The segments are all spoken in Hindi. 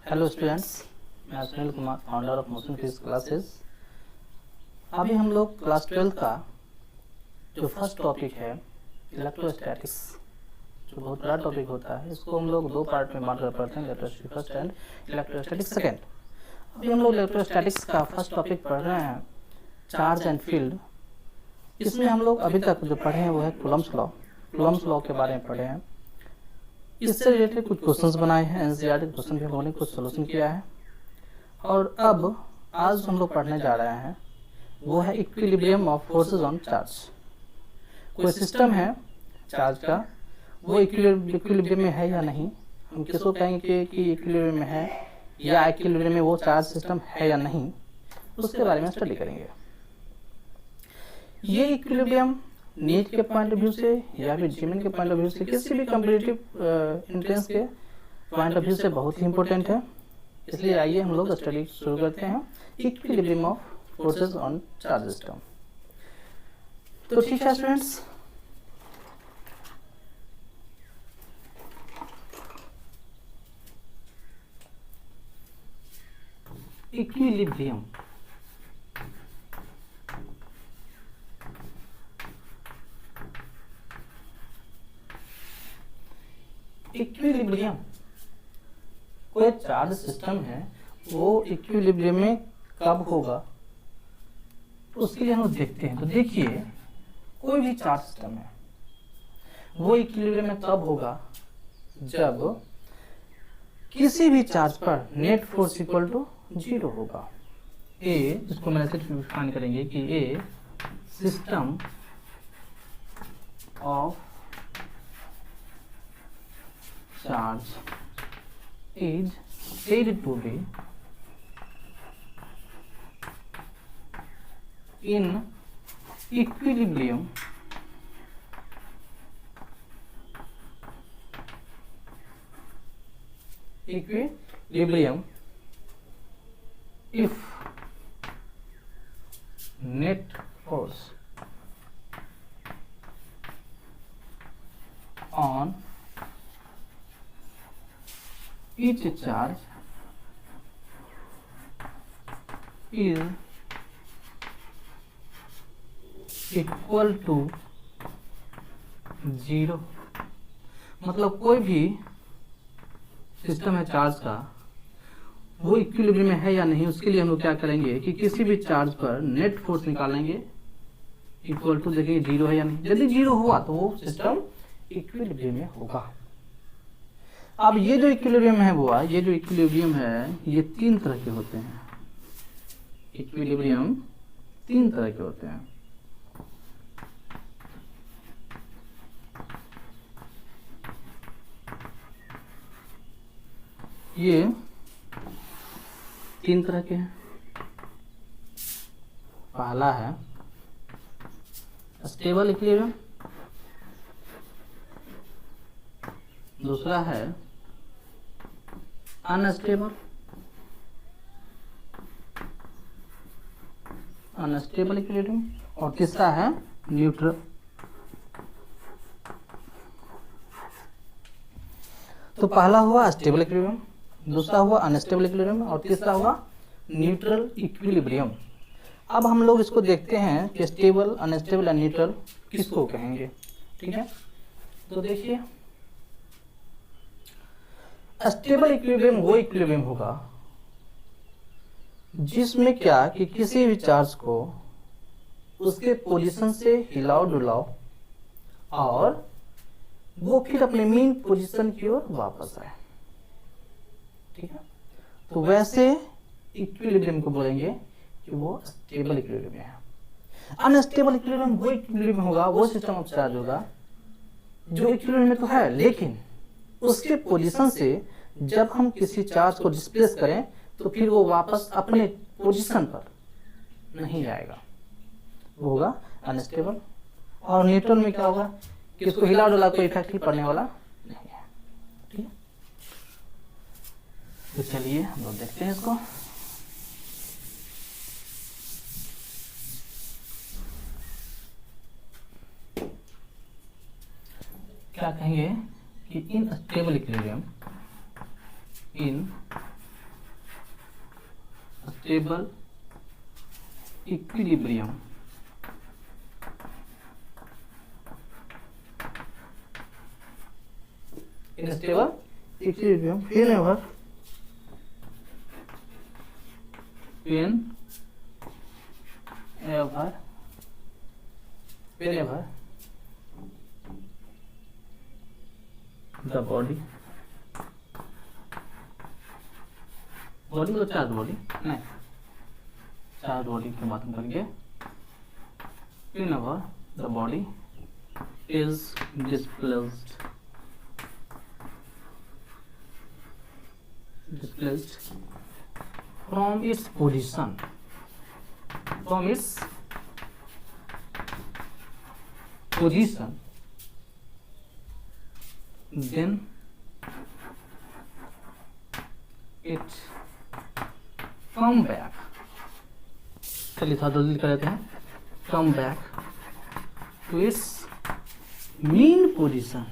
हेलो स्टूडेंट्स, मैं Sunil Kumar, founder of motion physics classes. अभी हम लोग क्लास 12 का जो फर्स्ट टॉपिक है इलेक्ट्रोस्टैटिक्स, जो बहुत बड़ा टॉपिक होता है, इसको हम लोग दो पार्ट में बांट कर पढ़ते हैं, electrostatics first and electrostatics second. अभी हम लोग इलेक्ट्रोस्टैटिक्स का फर्स्ट टॉपिक पढ़ रहे हैं, चार्ज एंड फील्ड। इसमें हम लोग अभी तक जो पढ़े हैं वो है कूलम्ब्स लॉ के बारे में पढ़े हैं। इससे रिलेटेड कुछ क्वेश्चंस बनाए हैं, एनसीईआरटी क्वेश्चन भी हम लोगों ने कुछ सोल्यूशन किया है। और अब आज हम लोग पढ़ने जा रहे हैं वो है equilibrium of forces on charge. कोई सिस्टम है चार्ज का, वो इक्विलिब्रियम में है या नहीं, हम किसको कहेंगे कि इक्विलिब्रियम में है या इक्विलिब्रियम में वो चार्ज सिस्टम है या नहीं, उसके बारे में स्टडी करेंगे। ये इक्विलिब्रियम नीट के पॉइंट ऑफ व्यू से या फिर जीएमएन के पॉइंट ऑफ व्यू से, किसी भी कॉम्पिटिटिव एंट्रेंस के पॉइंट ऑफ व्यू से बहुत ही इंपॉर्टेंट है। इसलिए आइए हम लोग स्टडी शुरू करते हैं equilibrium of forces on charge system. तो ठीक है स्टूडेंट्स, इक्विलिब्रियम कोई चार्ज सिस्टम है, वो इक्विलिब्रियम में कब होगा उसके लिए हम लोग देखते हैं। तो देखिए, कोई भी चार्ज सिस्टम है वो इक्विलिब्रियम में तब होगा जब किसी भी चार्ज पर नेट फोर्स इक्वल टू 0 होगा। ए, इसको मैं ऐसे डिफाइन करेंगे कि a system of charge is said to be in equilibrium if net force on each charge is equal to 0। मतलब कोई भी सिस्टम है चार्ज का, वो इक्विलिब्रियम में है या नहीं, उसके लिए हम लोग क्या करेंगे कि किसी भी चार्ज पर नेट फोर्स निकालेंगे, इक्वल टू देखेंगे 0 है या नहीं। यदि 0 हुआ तो वो सिस्टम इक्विलिब्रियम में होगा। अब ये जो इक्विलिब्रियम है वो ये जो इक्विलिब्रियम है ये 3 तरह के होते हैं। इक्विलिब्रियम 3 तरह के होते हैं। ये 3 तरह के हैं। पहला है स्टेबल इक्विलिब्रियम, दूसरा है अनस्टेबल इक्विलिब्रियम, और तीसरा है न्यूट्रल। तो पहला हुआ स्टेबल इक्विलिब्रियम, दूसरा हुआ अनस्टेबल इक्विलिब्रियम, और तीसरा हुआ न्यूट्रल इक्विलिब्रियम। अब हम लोग इसको देखते हैं कि स्टेबल, अनस्टेबल और न्यूट्रल किसको कहेंगे। ठीक है, तो देखिए, स्टेबल इक्विलिब्रियम वो इक्विलिब्रियम होगा जिसमें क्या कि किसी भी चार्ज को उसके पोजीशन से हिलाओ डुलाओ और वो फिर अपने मेन पोजीशन की ओर वापस आए। ठीक है, तो वैसे इक्विलिब्रियम को बोलेंगे कि वो स्टेबल इक्विलिब्रियम है। अनस्टेबल इक्विलिब्रियम वो इक्विलिब्रियम होगा, वो सिस्टम ऑफ चार्ज होगा जो इक्विलिब्रियम में तो है, लेकिन उसके पोजीशन से जब हम किसी चार्ज को डिस्प्लेस करें तो फिर वो वापस अपने पोजीशन पर नहीं आएगा, वो होगा अनस्टेबल। और न्यूट्रल में क्या होगा कि इसको हिला डुला कोई इफेक्ट ही पड़ने वाला नहीं है। ठीक है, तो चलिए हम लोग देखते हैं इसको। क्या कहेंगे कि in stable equilibrium stable equilibrium, in stable equilibrium whenever the body तो चार्ज बॉडी नहीं, चार्ज बॉडी की बात करेंगे। whenever the body is displaced from its position, then it come back, चलिए थोड़ा जल्दी कर लेते हैं, come back to its mean position,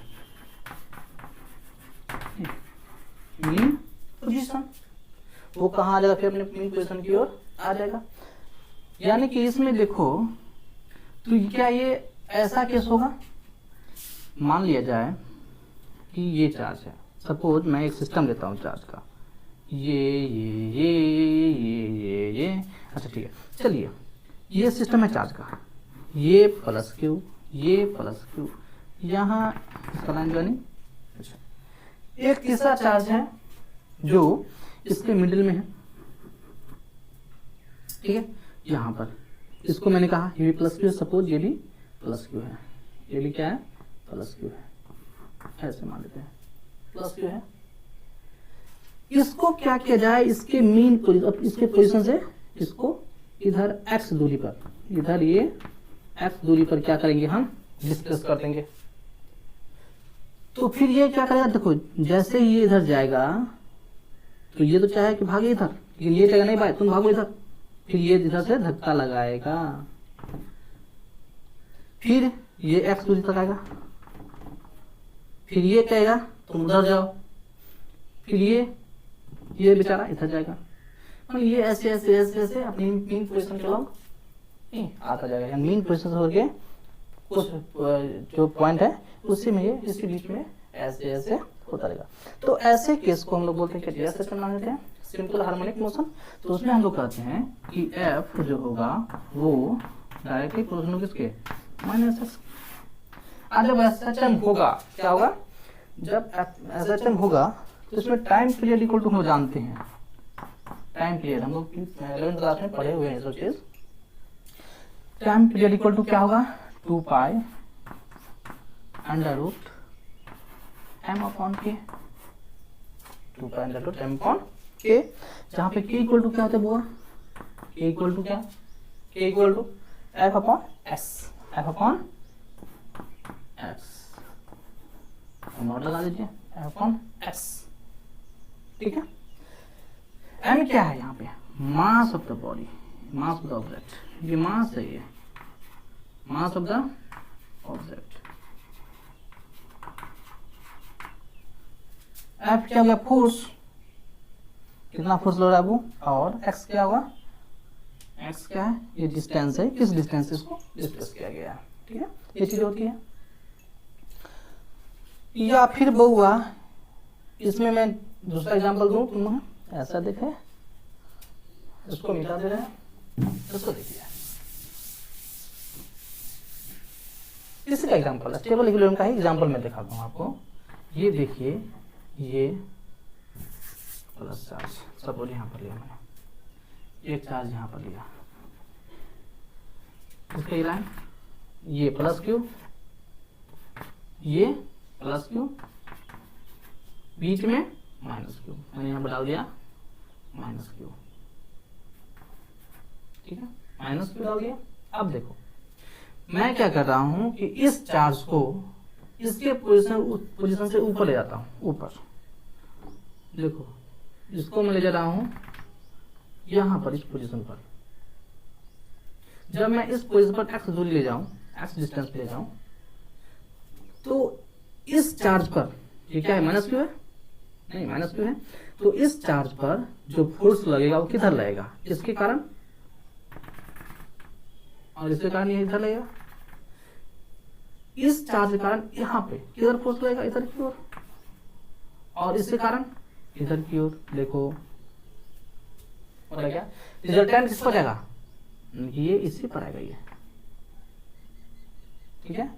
वो कहाँ आ जाएगा, फिर अपने मीन पोजीशन की ओर आ जाएगा। यानी कि इसमें देखो, तो क्या ये ऐसा केस होगा, मान लिया जाए कि ये चार्ज है, सपोज मैं एक सिस्टम लेता हूँ चार्ज का, ये अच्छा ठीक है, चलिए ये सिस्टम है चार्ज का, ये प्लस क्यू, ये प्लस क्यू, यहाँ इसका लाइन बनी। अच्छा, एक तीसरा चार्ज है जो इसके मिडिल में है, ठीक है, यहाँ पर इसको मैंने कहा ये भी प्लस क्यू है, सपोज ये भी प्लस क्यू है, ये भी क्या है, प्लस क्यू है, ऐसे मान लेते हैं प्लस क्यू है। इसको क्या किया जाए, इसके मीन पोजीशन, इसके पोजीशन से इसको इधर x दूरी पर, इधर ये x दूरी पर क्या करेंगे, हम डिस्कस कर देंगे। तो फिर ये क्या करेगा, देखो जैसे ये इधर जाएगा तो ये तो चाहे कि भागे इधर, लेकिन ये चाहेगा नहीं भाई तुम भागो इधर, फिर ये इधर से धक्का लगाएगा, फिर ये x दूरी तक आएगा, फिर ये कहेगा तुम उधर जाओ, फिर ये बेचारा इधर जाएगा, ये ऐसे ऐसे ऐसे ऐसे अपनी मीन पोजीशन के लोग आता जाएगा। मीन पोजीशन से होके कुछ जो पॉइंट है उसी में ये इसके बीच में ऐसे ऐसे होता रहेगा। तो ऐसे केस को हम लोग बोलते हैं कि जैसे सिस्टम मान लेते हैं, सिंपल हार्मोनिक मोशन। तो उसमें हम लोग कहते हैं कि एफ जो होगा वो डायरेक्टली प्रोपोर्शनल किसके, माइनस एक्स। जब एसएचएम होगा क्या होगा, जब एसएचएम होगा तो इसमें टाइम पीरियड इक्वल टू हम जानते हैं, टाइम पीरियड हम लोग 11th क्लास में पढ़े हुए हैं सब चीज। टाइम पीरियड इक्वल टू क्या होगा, 2 pi under root M upon K, 2 pi under root M upon K, जहाँ पे के इक्वल टू क्या होता है बुआ, के इक्वल टू क्या, K equal to F upon S, F upon X, note लगा दीजिए एफ अपॉन एक्स, ठीक है। एम क्या है यहाँ पे, mass of the body, mass of the object, ये मास है, ये mass of the object. F क्या होगा, फोर्स, कितना फोर्स लग रहा है वो, और एक्स क्या होगा, एक्स क्या है, ये डिस्टेंस है, किस डिस्टेंस से इसको डिस्कस किया गया है, ठीक है, ये चीज होती है। या फिर बहुआ, इसमें मैं दूसरा एग्जांपल दूं, तुम ऐसा देखे, इसको मिटा दे रहे हैं, इसको देखिए, इसका एग्जांपल है, स्टेबल इक्विलिब्रियम का ही एग्जांपल मैं दिखाता हूं आपको। ये देखिए, ये प्लस चार्ज सपोज यहाँ पर लिया मैंने, एक चार्ज यहाँ पर लिया, इसका ये लाइन, ये प्लस क्यू, ये प्लस क्यू, बीच में माइनस क्यू, मैंने यहाँ पर डाल दिया माइनस क्यू, ठीक है, माइनस क्यू डाल दिया। अब देखो मैं क्या कर रहा हूं कि इस चार्ज को इसके पोजीशन से ऊपर ले जाता हूं, ऊपर देखो, इसको मैं ले जा रहा हूं यहां पर, इस पोजीशन पर। जब मैं इस पोजीशन पर एक्स दूरी ले जाऊं, एक्स डिस्टेंस पे ले जाऊं, तो इस चार्ज पर ये क्या है, माइनस क्यू है, नहीं माइनस क्यू है। तो इस चार्ज पर जो फोर्स लगेगा वो किधर लगेगा, इसके कारण और इसके कारण ये इधर लगेगा। इस चार्ज के कारण यहाँ पे किधर फोर्स लगेगा, इधर की ओर, और इसके कारण इधर की ओर। देखो हो रहा क्या, रिजल्टेंट किस पर जाएगा, ये इसी पर आएगा ये, ठीक है।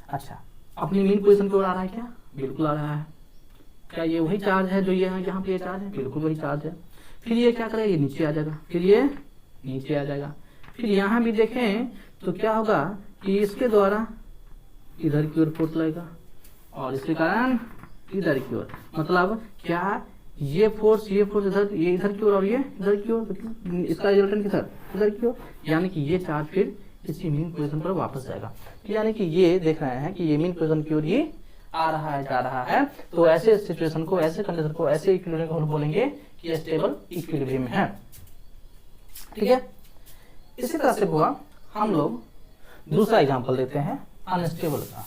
अच्छा, अपनी मीन पोजीशन की ओर आ रहा है क्या, बिल्कुल आ रहा है। क्या ये वही चार्ज है जो ये है, यहाँ पे ये चार्ज है, बिल्कुल वही चार्ज है। फिर ये क्या करेगा, ये नीचे आ जाएगा, फिर ये नीचे आ जाएगा। फिर यहाँ भी देखें तो क्या होगा कि इसके द्वारा इधर की ओर फोर्स लगेगा और इसके कारण इधर की ओर। मतलब क्या, ये फोर्स इधर, ये इधर की ओर और ये इधर की ओर, इसका रिजल्टेंट किधर, इधर की ओर। यानी कि ये चार्ज फिर इसी मीन पोजीशन पर वापस जाएगा। यानी कि ये देख रहे हैं कि ये मीन पोजीशन की ओर ये आ रहा है, जा रहा है। तो ऐसे सिचुएशन को, ऐसे कंडीशन को, ऐसे इक्विलिब्रियम को हम बोलेंगे कि स्टेबल इक्विलिब्रियम है, ठीक है। इसी तरह से हुआ, हम लोग दूसरा एग्जांपल देते हैं अनस्टेबल का।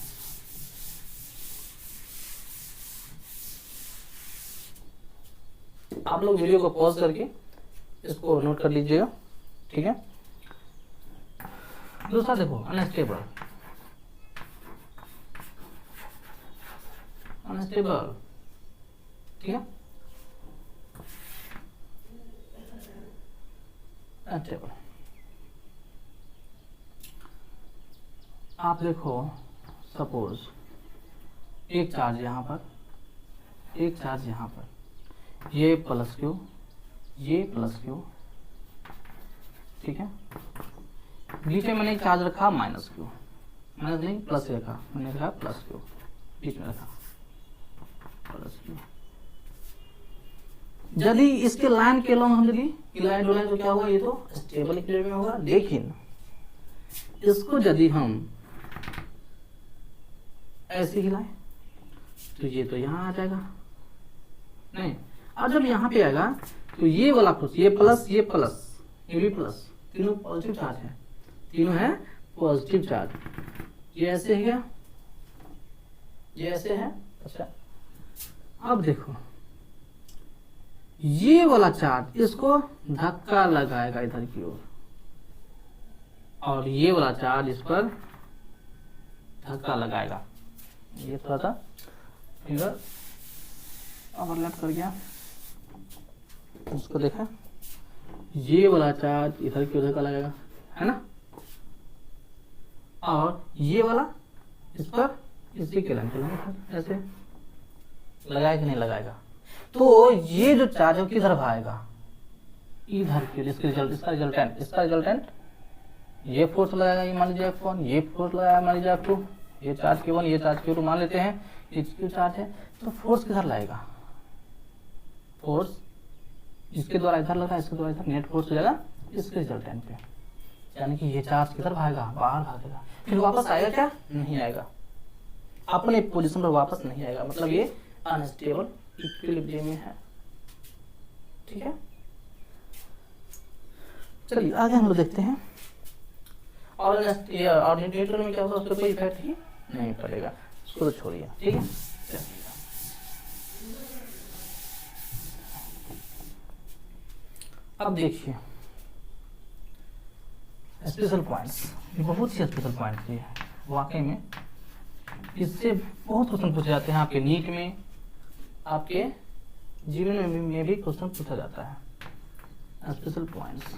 आप लोग वीडियो को पॉज करके इसको नोट कर लीजिएगा, ठीक है। दूसरा देखो अनस्टेबल, अनस्टेबल, ठीक है। अनस्टेबल, आप देखो सपोज एक चार्ज यहाँ पर, एक चार्ज यहाँ पर, ये प्लस क्यू, ये प्लस क्यू, ठीक है। बीच में मैंने एक चार्ज रखा माइनस क्यू, माइनस नहीं प्लस रखा, मैंने रखा प्लस क्यू, बीच में रखा प्लस क्यू। यदि इसके लाइन के लॉन्ग हम यदि लाइन डोलाएं तो क्या होगा, ये तो स्टेबल इक्विलिब्रियम में होगा। लेकिन इसको यदि हम ऐसे हिलाएं तो ये तो यहाँ आ जाएगा, नहीं। और जब यहाँ पे आएगा तो ये वाला फोर्स, ये प्लस, ये प्लस, ये भी प्लस, तीनों पॉजिटिव चार्ज है, तीनों है पॉजिटिव चार्ज। ये ऐसे है क्या, ये ऐसे है। अच्छा, अब देखो ये वाला चार्ज इसको धक्का लगाएगा इधर की ओर, और ये वाला चार्ज इस पर धक्का लगाएगा। ये थोड़ा सा फिंगर ओवरलैप कर गया, उसको देखा, ये वाला चार्ज इधर की ओर धक्का लगाएगा, है ना। और ये वाला इस पर इसी के लाइन ऐसे लगाएगा कि नहीं लगाएगा। तो ये जो चार्ज है किधर भागेगा, इधर की। इसका रिजल्टेंट ये फोर्स लगाएगा, ये मान लीजिए F1, ये फोर्स लगाया मान लीजिए F2, ये चार्ज Q1, ये चार्ज Q2 मान लेते हैं, ये Q चार्ज है। तो फोर्स किधर लगेगा, फोर्स इसके द्वारा इधर लग रहा है, इसके द्वारा इधर, नेट फोर्स हो जाएगा इसके रिजल्टेंट पे। यानी कि ये चार्ज किधर भागेगा, बाहर भागेगा। फिर वापस आएगा क्या, नहीं आएगा, अपने पोजीशन पर वापस नहीं आएगा। मतलब ये अनस्टेबल इक्विलिब्रियम में है, ठीक है। चलिए आगे हम लोग देखते हैं। और न्यूट्रल में क्या होगा, उसका कोई इफेक्ट ही नहीं पड़ेगा, उसको तो छोड़िए, ठीक है। अब देखिए स्पेशल पॉइंट्स, ये बहुत ही स्पेशल पॉइंट्स है वाकई में। इससे बहुत क्वेश्चन पूछे जाते हैं आपके नीट में, आपके जीवन में भी क्वेश्चन पूछा जाता है। स्पेशल पॉइंट्स,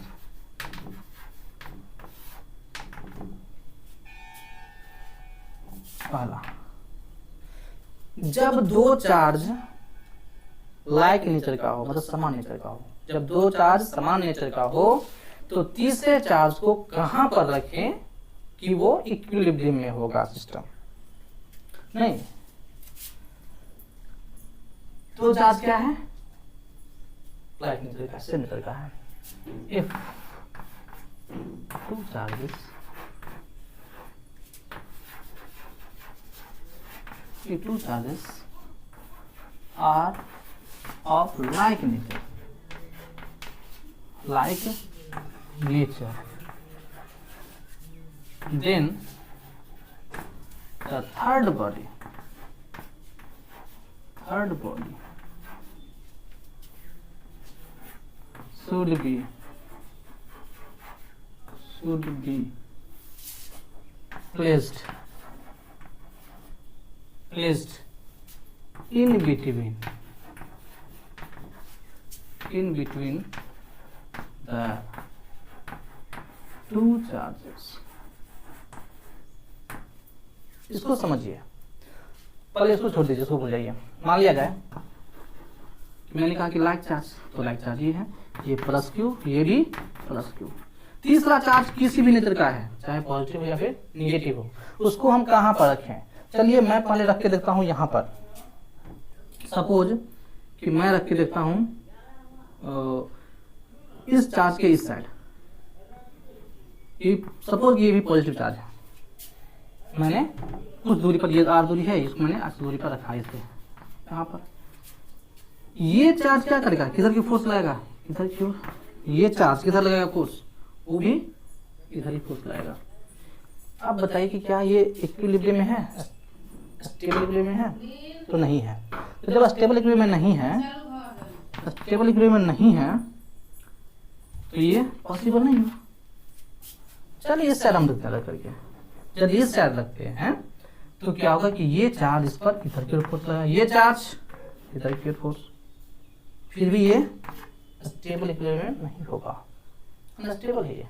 पहला, जब दो चार्ज लाइक नेचर का हो, मतलब समान नेचर का हो, जब दो चार्ज समान नेचर का हो तो तीसरे चार्ज को कहां पर रखें कि वो इक्विलिब्रियम में होगा सिस्टम। नहीं, तो चार्ज क्या है, लाइक नेचर का, सेम नेचर का है। If two charges, if two charges are of like nature, then the third body should be placed in between the two charges। इसको समझिए, पहले इसको छोड़ दीजिए, इसको भूल जाइए। मान लिया जाए मैंने कहा कि लाइक चार्ज, तो लाइक चार्ज ये है, ये प्लस क्यू, ये भी प्लस क्यू। तीसरा चार्ज किसी भी नेचर का है, चाहे पॉजिटिव हो या फिर निगेटिव हो, उसको हम कहाँ पर रखें? चलिए मैं पहले रख के देखता हूँ यहाँ पर। सपोज कि मैं रख के देखता हूँ इस चार्ज के इस साइड। सपोज ये भी पॉजिटिव चार्ज है, मैंने कुछ दूरी पर, ये आर दूरी है, इसको मैंने आर दूरी पर रखा है इसे यहाँ पर। ये चार्ज क्या करेगा? किधर की फोर्स लगाएगा? इधर की। ये चार्ज किधर लगाएगा फोर्स? वो भी इधर ही फोर्स लगाएगा। अब बताइए कि क्या ये इक्विलिब्रियम में है, स्टेबल इक्विलिब्रियम में है? तो नहीं है। तो जब स्टेबल इक्विलिब्रियम में नहीं है, स्टेबल इक्विलिब्रियम में नहीं है, तो ये पॉसिबल नहीं है। चलिए इस साइड हम रखते हैं करके, जब ये साइड रखते हैं तो क्या होगा कि ये चार्ज इस पर इधर की ओर फोर्स लगाएगा, ये चार्ज इधर की ओर फोर्स, फिर भी ये स्टेबल इक्विलिब्रियम नहीं होगा, अनस्टेबल है ये।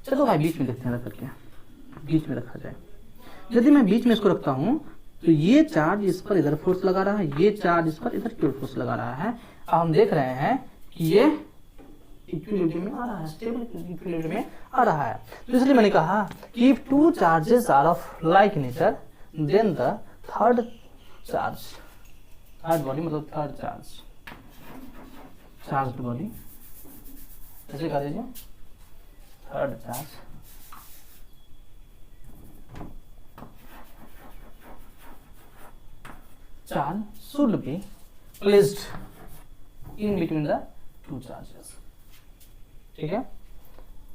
चलो भाई बीच में देखते हैं करके, बीच में रखा जाए। यदि मैं बीच में इसको रखता हूँ तो ये चार्ज इस पर इधर फोर्स लगा रहा है, ये चार्ज इस पर इधर की ओर फोर्स लगा रहा है। अब हम देख रहे हैं कि ये इक्विलिब्रियम में आ रहा है, स्टेबल इक्विलिब्रियम में आ रहा है। तो इसलिए मैंने कहा कि if two charges are of like nature then the third charge, third body मतलब थर्ड चार्ज, चार्ज बॉडी ऐसे कह दीजिए, third charge should be placed in between the two charges। ठीक है,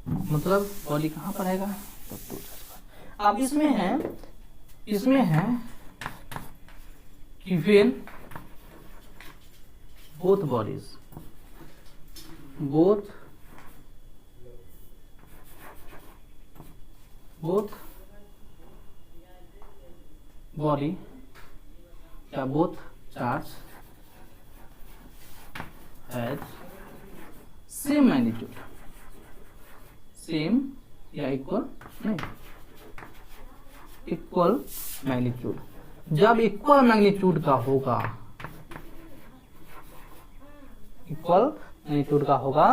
मतलब बॉडी कहाँ पर रहेगा? तो टू चार्ज पर। अब इसमें है कि when both bodies, both body या both charge has same magnitude, same या इक्वल नहीं, इक्वल मैग्नीट्यूड। जब इक्वल मैग्नीट्यूड का होगा, इक्वल मैग्नीट्यूड का होगा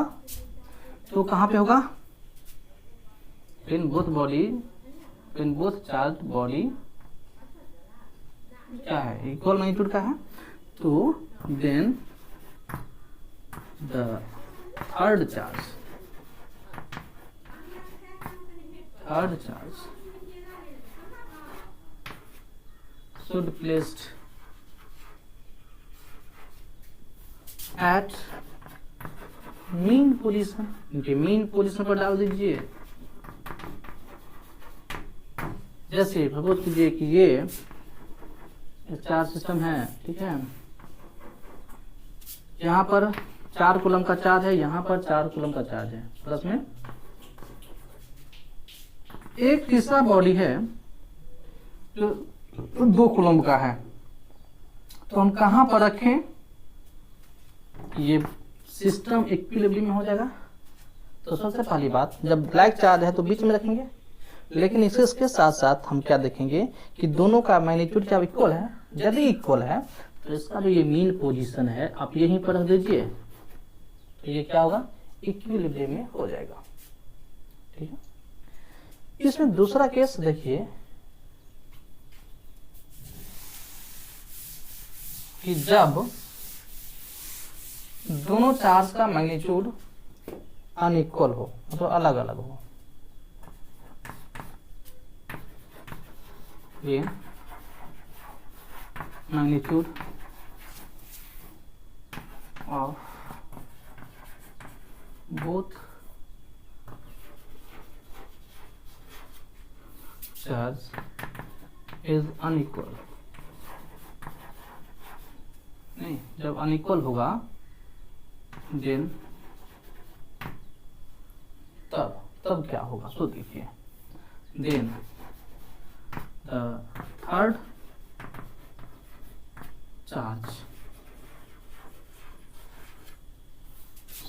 तो कहाँ पे होगा? when both charged body क्या है? इक्वल मैग्नीट्यूड का है, तो then the third charge should placed at mean position. इनके मीन पोजीशन पर डाल दीजिए। जैसे सपोज कीजिए कि ये चार्ज सिस्टम है, ठीक है, यहाँ पर 4 कूलम का चार्ज है, यहाँ पर 4 कूलम का चार्ज है, प्लस में एक तीसरा बॉडी है जो 2 कूलम का है। तो हम कहाँ पर रखें? ये सिस्टम इक्विलिब्रियम में हो जाएगा। तो सबसे पहली बात, जब ब्लैक चार्ज है तो बीच में रखेंगे, लेकिन इसके साथ साथ हम क्या देखेंगे कि दोनों का मैग्नीट्यूड क्या इक्वल है। यदि इक्वल है तो इसका जो ये मीन पोजीशन है आप यहीं पर रख दीजिए, तो ये क्या होगा? इक्विलिब्रियम में हो जाएगा। ठीक है, इसमें दूसरा केस देखिए कि जब दोनों चार्ज का मैग्नीट्यूड अनइक्वल हो, मतलब अलग अलग हो। ये magnitude of both charge is unequal. नहीं, जब अनइक्वल होगा देन तब क्या होगा, सो देखिए, then the third charge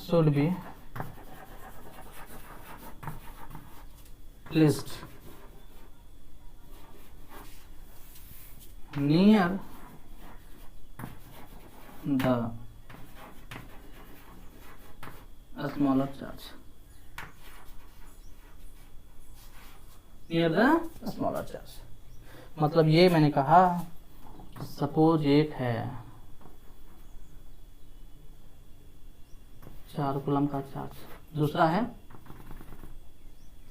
should be placed near the smaller charge, near the smaller charge। मतलब ये मैंने कहा, सपोज एक है 4 कूलम का चार्ज, दूसरा है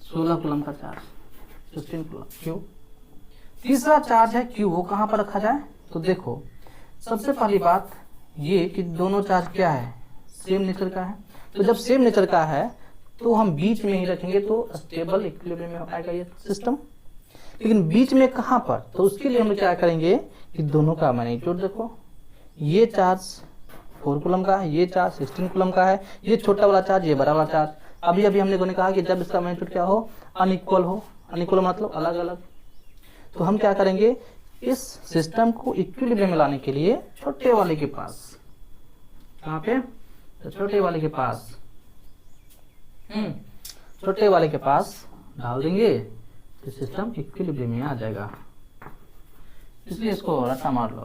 16 कूलम का चार्ज, 16 कूलम क्यू, तीसरा चार्ज है क्यू, वो कहाँ पर रखा जाए? तो देखो, सबसे पहली बात ये कि दोनों चार्ज क्या है, सेम नेचर का है। तो जब सेम नेचर का है तो हम बीच में ही रखेंगे तो स्टेबल इक्विलिब्रियम में आएगा ये सिस्टम। लेकिन बीच में कहाँ पर? तो उसके लिए हम क्या करेंगे कि दोनों का मैग्नीट्यूड देखो, ये चार्ज 4 कूलम का है, ये चार्ज 16 कूलम का है, ये छोटा वाला चार्ज, ये बड़ा वाला चार्ज। अभी हम लोगों ने कहा कि जब इसका मैग्नीट्यूड क्या हो, अनइक्वल हो, अनइक्वल मतलब अलग अलग, तो हम क्या करेंगे, इस सिस्टम को इक्विलिब्रियम में लाने के लिए छोटे वाले के पास, कहाँ पे? तो छोटे वाले के पास, छोटे वाले के पास डाल देंगे तो सिस्टम इक्विलिब्रियम में आ जाएगा। इसलिए इसको रट्टा मार लो,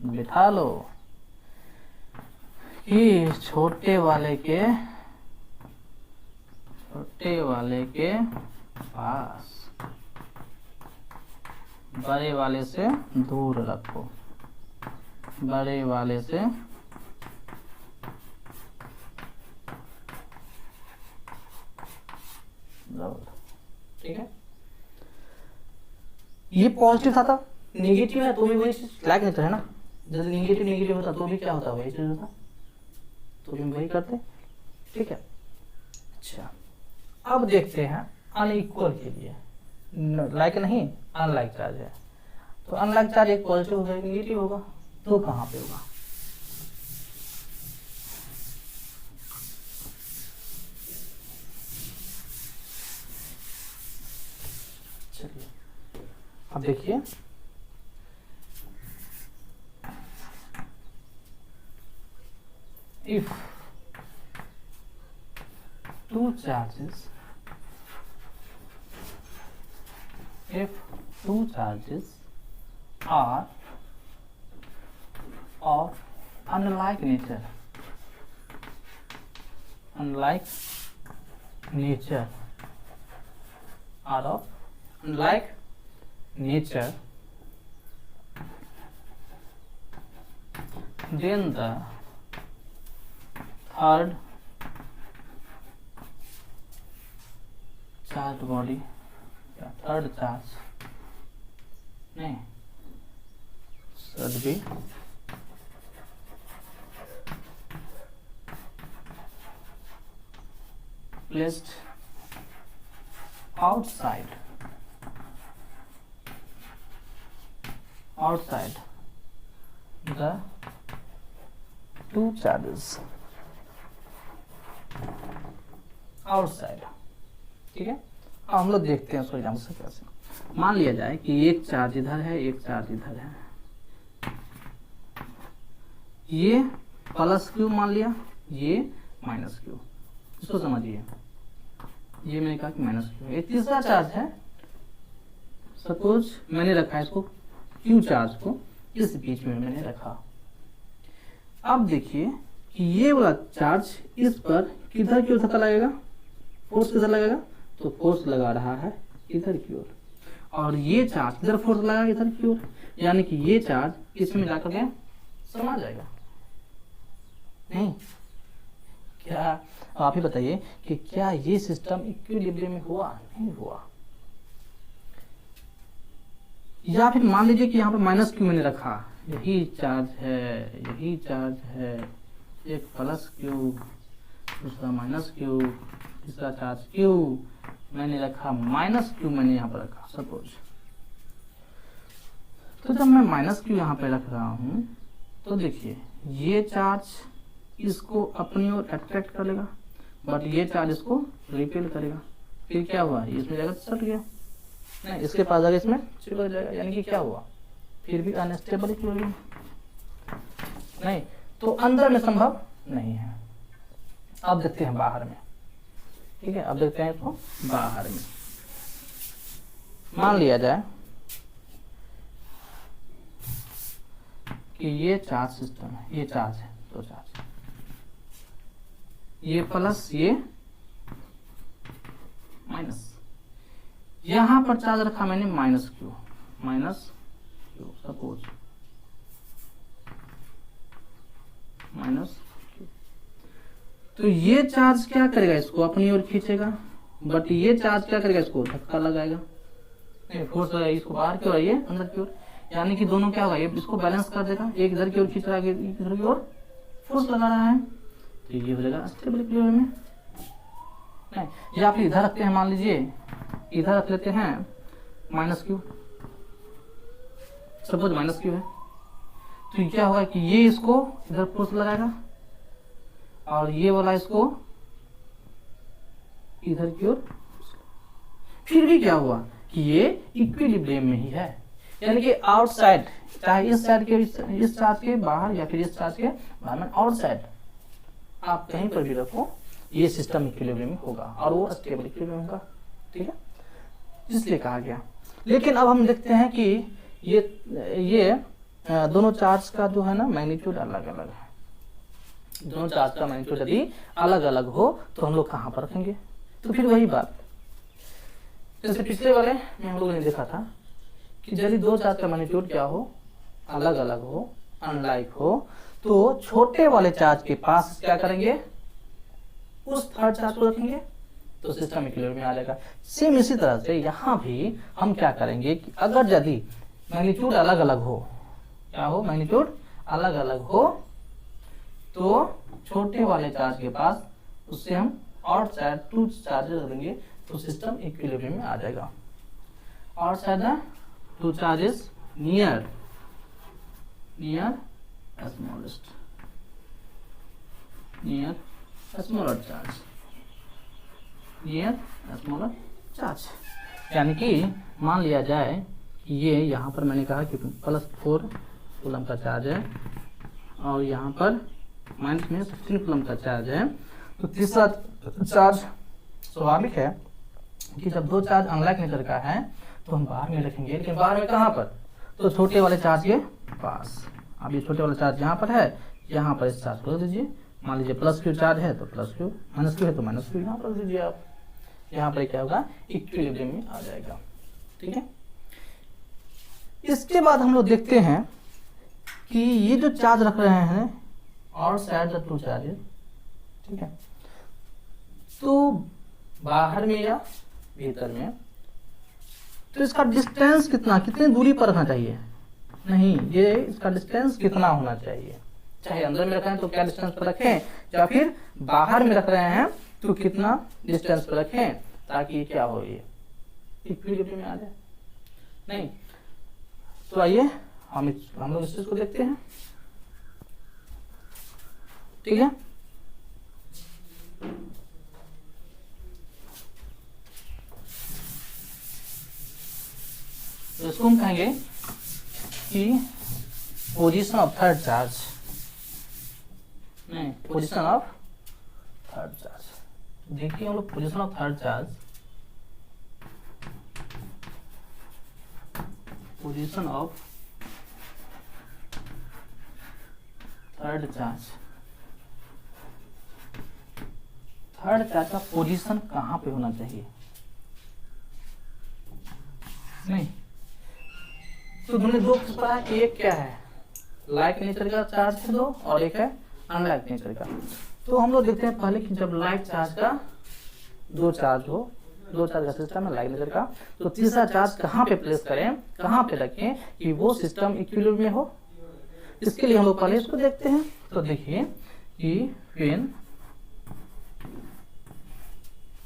बिठा लो कि छोटे वाले के पास बड़े वाले से दूर रखो, बड़े वाले से ठीक है। ये पॉजिटिव था, नेगेटिव है तो भी वही लाइक नेचर है ना, जैसे नेगेटिव होता तो भी क्या होता, वही चीज होता, तो भी वही करते, ठीक है। अच्छा, अब देखते हैं अनइक्वल के लिए, लाइक नहीं अनलाइक चार्ज है, तो अनलाइक चार्ज एक पॉजिटिव होगा एक नेगेटिव होगा, तो कहाँ पे होगा? चलिए अब देखिए, if two charges are of unlike nature are of unlike nature, then the third charged body, third charge नहीं should be placed outside the two charges, outside, ठीक है। अब हम लोग देखते हैं उसको एग्जाम्पल से कैसे। मान लिया जाए कि एक चार्ज इधर है, एक चार्ज इधर है, ये प्लस क्यू मान लिया, ये माइनस क्यू, इसको समझिए, ये मैंने कहा कि माइनस क्यू। ये तीसरा चार्ज है, सपोज मैंने रखा है इसको क्यू चार्ज को इस बीच में मैंने रखा। अब देखिए कि ये वाला चार्ज इस पर किधर की ओर धक्का लगेगा, फोर्स किधर लगेगा, तो फोर्स लगा रहा है इधर की ओर, और ये चार्ज इधर फोर्स लगा इधर की ओर, यानी कि ये चार्ज इसमें जाकर के समा जाएगा। नहीं क्या आप ही बताइए कि क्या ये सिस्टम इक्विलिब्रियम में हुआ? नहीं हुआ। या फिर मान लीजिए कि यहाँ पर माइनस क्यू मैंने रखा, यही चार्ज है, यही चार्ज है, एक प्लस क्यू दूसरा माइनस क्यू, तीसरा चार्ज क्यू मैंने रखा, माइनस क्यू मैंने यहाँ पर रखा सपोज। तो जब मैं माइनस क्यू यहाँ पे रख रहा हूँ तो देखिए ये चार्ज इसको अपनी ओर अट्रैक्ट कर लेगा, बट ये चार्ज इसको रिपेल करेगा। फिर क्या हुआ, ये इसमें जाएगा सट गया, नहीं इसके पास जाएगा इसमें चिपक जाएगा, यानी कि क्या हुआ, फिर भी अनस्टेबल इक्विलिब्रियम नहीं, तो अंदर में संभव नहीं है। अब देखते हैं बाहर में, ठीक है, अब देखते हैं इसको बाहर में। मान लिया जाए कि ये चार्ज सिस्टम है, ये चार्ज है, दो चार्ज, ये प्लस ये माइनस, यहां पर चार्ज रखा मैंने minus Q suppose minus Q. तो ये चार्ज क्या करेगा, इसको अपनी ओर खींचेगा, बट ये चार्ज क्या करेगा, इसको धक्का लगाएगा, नहीं फोर्स लगाएगा, इसको बाहर की ओर, ये अंदर की ओर, यानी कि दोनों क्या होगा, ये इसको बैलेंस कर देगा, एक इधर की ओर खींच रहा है, एक इधर की ओर फोर्स लगा रहा है, तो ये हो जाएगा स्टेबल इक्विलिब्रियम में। नहीं, या फिर इधर रखते हैं, मान लीजिए इधर रख लेते हैं minus Q, suppose minus Q है, तो क्या होगा कि ये इसको इधर फोर्स लगाएगा और ये वाला इसको इधर की ओर, फिर भी क्या हुआ कि ये इक्विलिब्रियम में ही है, यानी कि आउटसाइड, चाहे इस साइड के, इस चार्ज के बाहर या फिर इस चार्ज के बाहर में, आउटसाइड आप कहीं पर भी रखो, ये सिस्टम इक्विलिब्रियम में होगा और वो स्टेबल इक्विलिब्रियम होगा, ठीक है, इसलिए कहा गया। लेकिन अब हम देखते हैं कि ये दोनों चार्ज का जो है ना मैग्नीट्यूड अलग अलग है, दोनों चार्ज का मैग्नीट्यूड यदि अलग अलग हो तो हम लोग कहाँ पर रखेंगे, तो फिर वही बात, जैसे पिछले वाले में हम लोगों ने देखा था कि यदि दो चार्ज का मैग्नीट्यूड क्या हो, अलग अलग हो, अनलाइक हो, तो छोटे वाले चार्ज के पास क्या करेंगे, उस थर्ड चार्ज को रखेंगे, तो सिस्टम इक्विलिब्रियम में आ जाएगा। सेम इसी तरह से यहाँ भी हम क्या करेंगे कि अगर यदि मैग्नीट्यूड अलग अलग हो, क्या हो, मैग्नीट्यूड अलग अलग हो, तो छोटे वाले चार्ज के पास उससे हम और साइड टू चार्जेस रखेंगे, तो सिस्टम इक्विलिब्रियम में आ जाएगा। और side two charges near smallest, near smaller charge, near smaller charge, यानी कि मान लिया जाए कि ये यहाँ पर मैंने कहा कि +4 कूलम का चार्ज है और यहाँ पर -16 कूलम का चार्ज है, तो तीसरा चार्ज स्वाभाविक है कि जब दो चार्ज अनलाइक नेचर का है तो हम बाहर में रखेंगे, लेकिन बाहर में कहाँ पर, तो छोटे वाले चार्ज के पास। अब ये छोटे वाला चार्ज यहाँ पर है, यहाँ पर इस चार्ज को रख दीजिए, मान लीजिए +Q चार्ज है तो +Q, -Q है तो -Q यहाँ पर रख दीजिए आप, यहाँ पर क्या होगा, इक्विलिब्रियम में आ जाएगा, ठीक है। इसके बाद हम लोग देखते हैं कि ये जो चार्ज रख रहे हैं और साइड द टू चार्जेस, ठीक है, तो बाहर में या भीतर में, तो इसका डिस्टेंस कितना, कितनी दूरी पर रखना चाहिए, नहीं, ये इसका डिस्टेंस कितना होना चाहिए, चाहे अंदर में रखें तो क्या डिस्टेंस पर रखें, या फिर बाहर में रख रहे हैं तो कितना डिस्टेंस पर रखें, ताकि क्या हो, ये इक्विलिब्रियम में आ जाए। नहीं, तो आइए हम लोग इस चीज को देखते हैं, ठीक है। तो इसको हम कहेंगे कि पोजीशन ऑफ थर्ड चार्ज, नहीं, पोजीशन ऑफ थर्ड चार्ज, देखिए हम लोग position of third charge, position of third charge, third charge का पोजीशन कहाँ पे होना चाहिए, नहीं, तो हमने दो पता है, एक क्या है, लाइक नेचर का चार्ज है दो, और एक है अनलाइक नेचर का। तो हम लोग देखते हैं पहले कि जब लाइक चार्ज का दो चार्ज हो, दो चार्ज का सिस्टम है लाइक नेचर का, तो तीसरा चार्ज कहाँ पे प्लेस करें, कहाँ पे रखें कि वो सिस्टम इक्विलिब्रियम में हो। इसके लिए हम लोग पहले इसको देखते हैं, तो देखिए कि when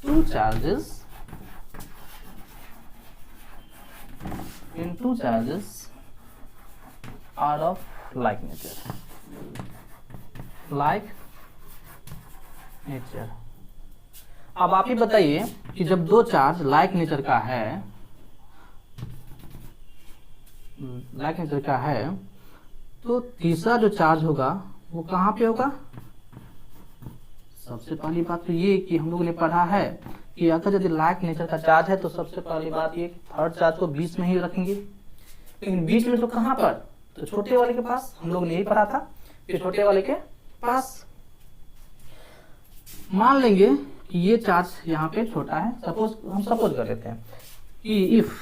two charges are of like nature, अब आप ही बताइए कि जब दो चार्ज लाइक नेचर का है, तो तीसरा जो चार्ज होगा वो कहाँ पे होगा? सबसे पहली बात तो ये कि हम लोगों ने पढ़ा है कि अगर यदि लाइक नेचर का चार्ज है तो सबसे पहली बात ये थर्ड चार्ज को बीच में ही रखेंगे। लेकिन बीच में तो कहाँ पर? तो छोटे वाले के पास। हम लोग ने यही पढ़ा था कि छोटे वाले के पास। मान लेंगे कि ये चार्ज यहाँ पे छोटा है। हम सपोज कर लेते हैं कि इफ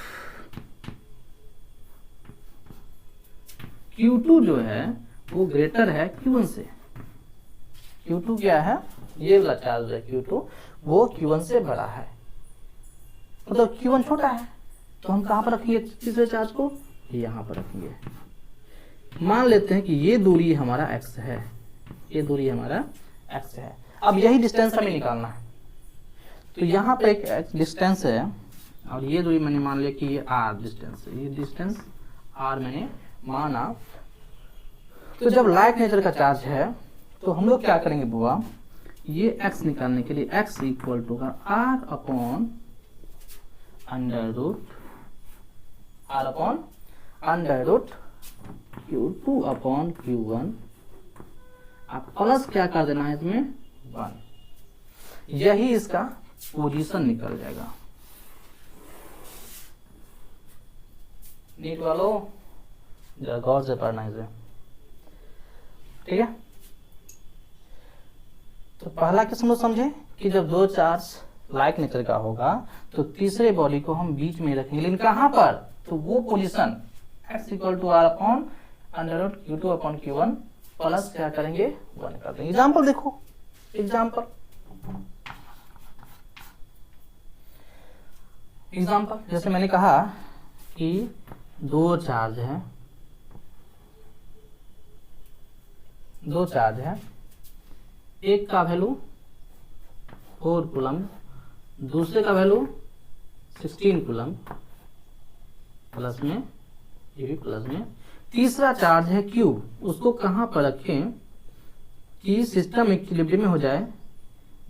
Q2 जो है वो ग्रेटर है Q1 से। Q2 क्या है? ये वाला चार्ज है Q2, वो Q1 से बड़ा है, मतलब Q1 छोटा है। तो हम कहाँ पर रखेंगे तीसरे चार्ज को? यहाँ पर रखेंगे। मान लेते हैं कि ये दूरी हमारा x है, ये दूरी हमारा x है। अब यही डिस्टेंस हमें निकालना है। तो यहाँ पे एक डिस्टेंस है और ये दूरी मैंने मान लिया कि ये r डिस्टेंस है, ये डिस्टेंस r मैंने माना। तो जब लाइक नेचर का चार्ज है तो हम लोग क्या करेंगे बुआ, ये x निकालने के लिए x equal to r upon under root Q2 upon Q1। आप प्लस क्या कर देना है इसमें? 1। यही इसका पोजीशन निकल जाएगा। नीट वालों जरा गौर से पढ़ना इसे, ठीक है। तो पहला किस हम लोग समझे कि जब दो चार्ज लाइक नेचर का होगा तो तीसरे बॉडी को हम बीच में रखेंगे, लेकिन कहां पर? तो वो position x equal to r upon under root Q2 upon Q1 plus क्या करेंगे? 1 कर देंगे। एग्जाम्पल देखो, एग्जाम्पल जैसे मैंने कहा कि दो चार्ज है, एक का वैल्यू 4 कूलम, दूसरे का वैल्यू 16 कूलम, प्लस में, ये भी प्लस में। तीसरा चार्ज है Q, उसको कहां पर रखें कि सिस्टम इक्विलिब्रियम में हो जाए?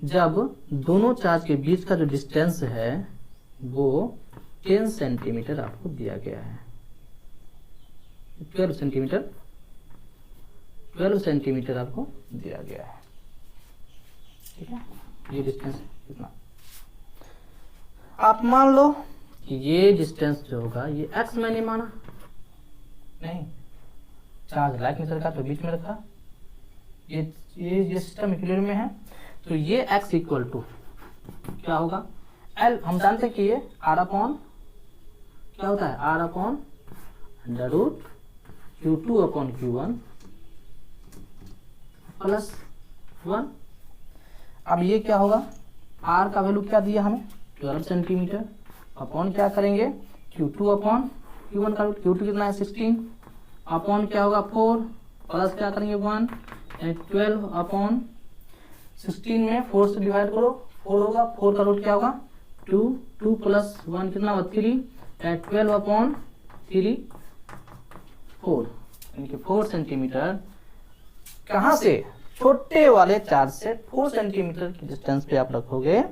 जब दोनों चार्ज के बीच का जो डिस्टेंस है वो 10 सेंटीमीटर आपको दिया गया है, 12 सेंटीमीटर आपको दिया गया है, ठीक है। ये डिस्टेंस कितना? आप मान लो कि ये डिस्टेंस जो होगा ये x मैंने माना, नहीं चार्ज लाइक नेचर का तो बीच में रखा, ये सिस्टम इक्विलिब्रियम में है, तो ये x इक्वल टू क्या होगा? L। हम जानते हैं कि ये r अपॉन क्या होता है? r upon under root Q2 upon Q1 plus 1। अब ये क्या होगा? r का वैल्यू क्या दिया हमें? 12 सेंटीमीटर अपॉन क्या करेंगे? Q2 अपॉन Q1 का रूट, Q2 कितना है? 16 अपॉन क्या होगा? 4 प्लस क्या करेंगे? 1 यानी 12 अपॉन 16 में 4 से डिवाइड करो, 4 होगा, 4 का रूट क्या होगा? 2 प्लस 1 कितना होगा? 3 यानी 12 अपॉन 3 4 यानी कि 4 सेंटीमीटर। कहाँ से? छोटे वाले चार्ज से 4 सेंटीमीटर की डिस्टेंस पे आप रखोगे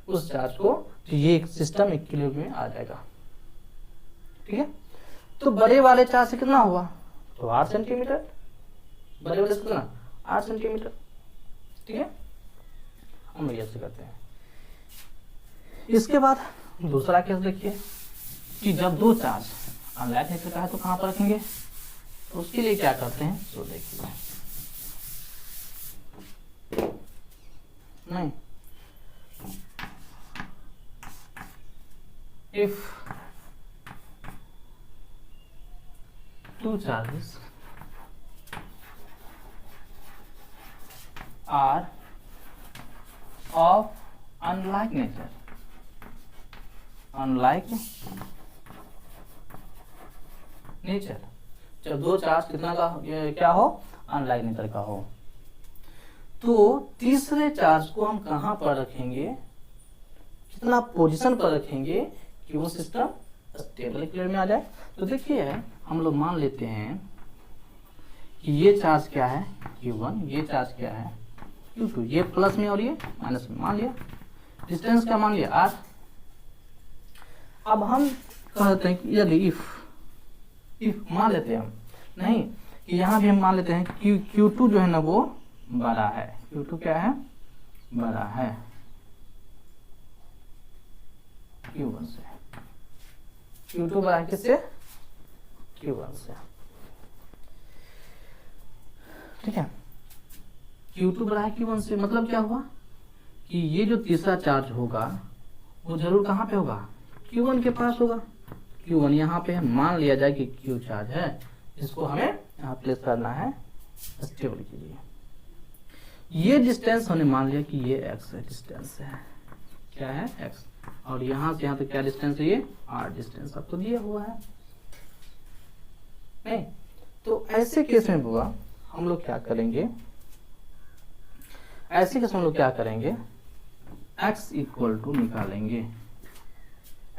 उस चार्ज को, तो ये सिस्टम इक्विलिब्रियम में आ जाएगा, ठीक है। तो बड़े वाले चार्ज से कितना हुआ? तो 8 सेंटीमीटर, बड़े वाले से कितना? 8 सेंटीमीटर, ठीक है। हम ऐसे करते हैं। इसके बाद दूसरा केस देखिए कि जब दो चार्ज अनलाइक नेचर का है तो कहां पर रखेंगे? तो उसके लिए क्या करते हैं तो देखिए, नहीं if two charges are of unlike nature, जब दो चार्ज कितना का क्या हो? अनलाइक नेचर का हो, तो तीसरे चार्ज को हम कहां पर रखेंगे? कितना पोजीशन पर रखेंगे कि वो सिस्टम स्टेबल इक्विलिब्रियम में आ जाए? तो देखिए हम लोग मान लेते हैं कि ये चार्ज क्या है? Q1, ये चार्ज क्या है? Q2, ये प्लस में और ये माइनस में। मान लिया डिस्टेंस क्या मान लिया r। अब हम कहते हैं कि यदि इफ मान लेते हैं हम, नहीं कि यहाँ भी हम मान लेते हैं कि Q2 जो है ना वो बड़ा है, Q2 क्या है, बड़ा है Q1 से, Q2 बड़ा है किससे, Q1 से, ठीक है। Q2 बड़ा है Q1 से, मतलब क्या हुआ कि ये जो तीसरा चार्ज होगा वो जरूर कहाँ पे होगा, Q1 के पास होगा। Q1 यहाँ पे है, मान लिया जाए कि Q चार्ज है, इसको हमें यहाँ प्लेस करना है स्टेबल के लिए। ये डिस्टेंस हमने मान लिया कि ये x डिस्टेंस है, क्या है x, और यहाँ से यहाँ तक क्या डिस्टेंस है, ये r डिस्टेंस आपको दिया हुआ है। नहीं तो ऐसे केस में बुआ हम लोग क्या करेंगे, ऐसे केस में हम लोग क्या करेंगे, x इक्वल टू निकालेंगे,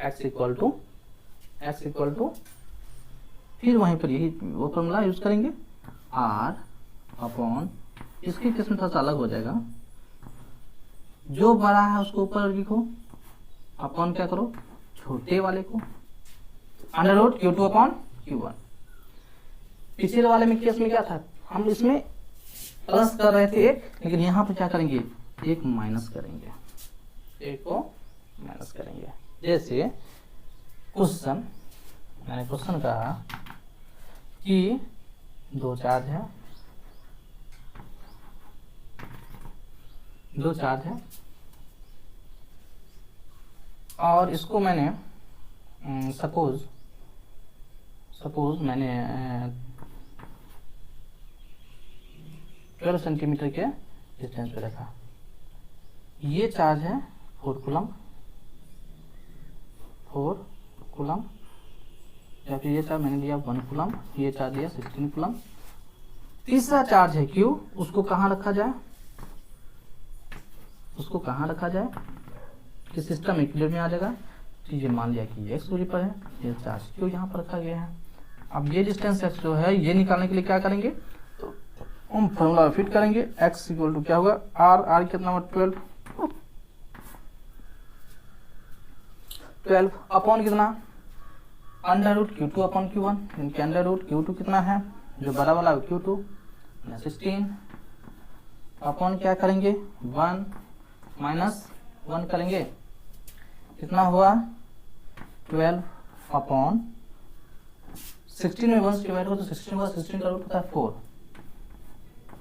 x इक्वल टू फिर वहीं पर यही वो फॉर्मूला यूज करेंगे r अपॉन, इसके केस में थोड़ा सा अलग हो जाएगा, जो बड़ा है उसको ऊपर लिखो, अपॉन क्या करो छोटे वाले को, under root Q2 upon Q1। पिछले वाले में केस में क्या था, हम इसमें प्लस कर रहे थे एक, लेकिन यहाँ पर क्या करेंगे, एक माइनस करेंगे, एक को माइनस करेंगे। जैसे क्वेश्चन, मैंने क्वेश्चन कहा कि दो चार्ज है, और इसको मैंने सपोज मैंने 12 सेंटीमीटर के डिस्टेंस पे रखा। ये चार्ज है 4 कूलम, या फिर ये चार्ज मैंने लिया 1 कूलम, ये चार्ज लिया 16 कूलम। तीसरा चार्ज है Q, उसको कहाँ रखा जाए, कि सिस्टम इक्विलिब्रियम में आ जाएगा। तो ये मान लिया कि ये x दूरी पर है, ये चार्ज Q यहाँ पर रखा गया है। अब ये डिस्टेंस x जो है ये निकालने के लिए क्या करेंगे, तो हम फॉर्मूला फिट करेंगे, x इक्वल टू क्या होगा, r कितना हुआ 12 अपॉन कितना, under root Q2 upon Q1, इनके अंडर रूट Q2 कितना है, जो बड़ा वाला Q2 16 अपॉन क्या करेंगे 1 माइनस 1 करेंगे, कितना हुआ 12 अपॉन 16 में 1 से डिवाइड हो तो 16 होगा, 16 का रूट होता है 4,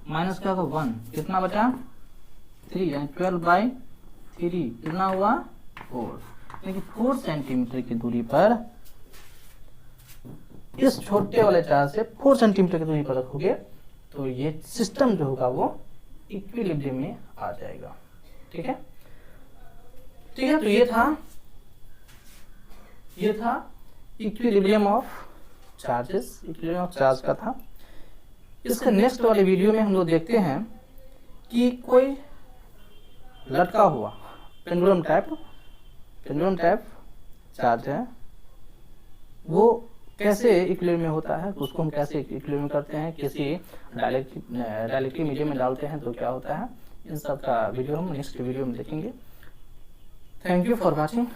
माइनस क्या होगा 1, कितना बचा 3, यानी 12/3 कितना हुआ 4, यानी 4 सेंटीमीटर की दूरी पर इस छोटे वाले चार्ज से 4 सेंटीमीटर की दूरी पर रखोगे तो ये सिस्टम जो होगा वो इक्विलिब्रियम में आ जाएगा। ठीक है, तो ये था equilibrium of charges, equilibrium of charge का था। इसके नेक्स्ट वाले वीडियो में हम लोग देखते हैं कि कोई लटका हुआ पेंडुलम टाइप चार्ज है, वो कैसे इक्विलिब्रियम में होता है, उसको हम कैसे इक्विलिब्रियम करते हैं, किसी डायलेक्ट्रिक मीडियम में डालते हैं तो क्या होता है, इन सब का वीडियो हम नेक्स्ट वीडियो में देखेंगे। Thank you for watching.